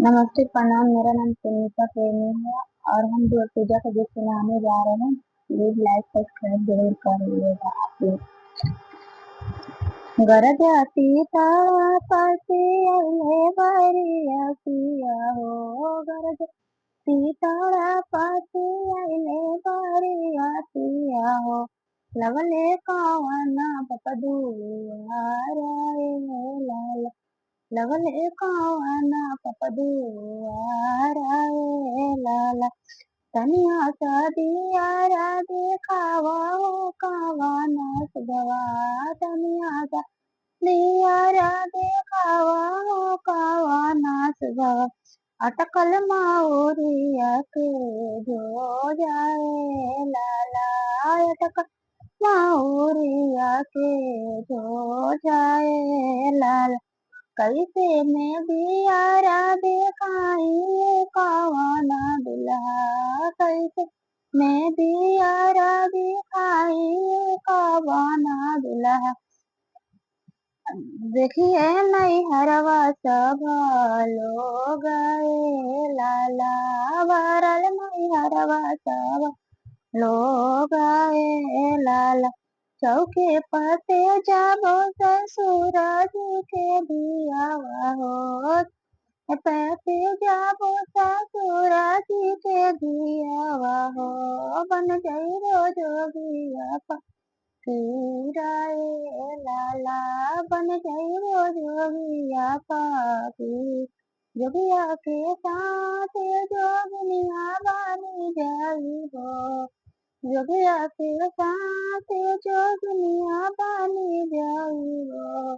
नमस्ते, प्रणाम। मेरा नाम सुनीता प्रेमी है और हम जो पूजा का गीत सुनाने जा रहे हैं। प्लीज लाइक सब्सक्राइब जरूर कर लीजिएगा आप लोग। गरज सीता पासे अइले बरिया पिया हो, गरज सीतारा पासे अइले बरिया पिया हो, लवले कावना पपदुआरा रे लाला, लवले कावना पपदुआरा रे लाला, तनिया सा दियारा देखावा हो कावना सुधवा, तनिया सा दियारा देखावा हो कावना सुधवा, अटकल माउरिया के जो जाए लाला, अटकल माउरिया के जो जाए लाला, कैसे मैं दियारा दिखाई कावना दुल्हा, कैसे मैं दियारा दिखाई कावना दुल्हा, देखिए नैहरवा सब लोग गए लाला, भरल नैहरवा सब लोग आए लाला, चौके पते जाबो ससुर जी के दियावा हो, पैसे जाबो ससुर जी के दियावा हो, बन जाइरो जोगिया पीराए लाला, बन जाइरो जोगिया पापी, जोगिया के साथ जोगनिया बनी जाइबो, जोगिया के साथ जोगनिया बनी जाइबो।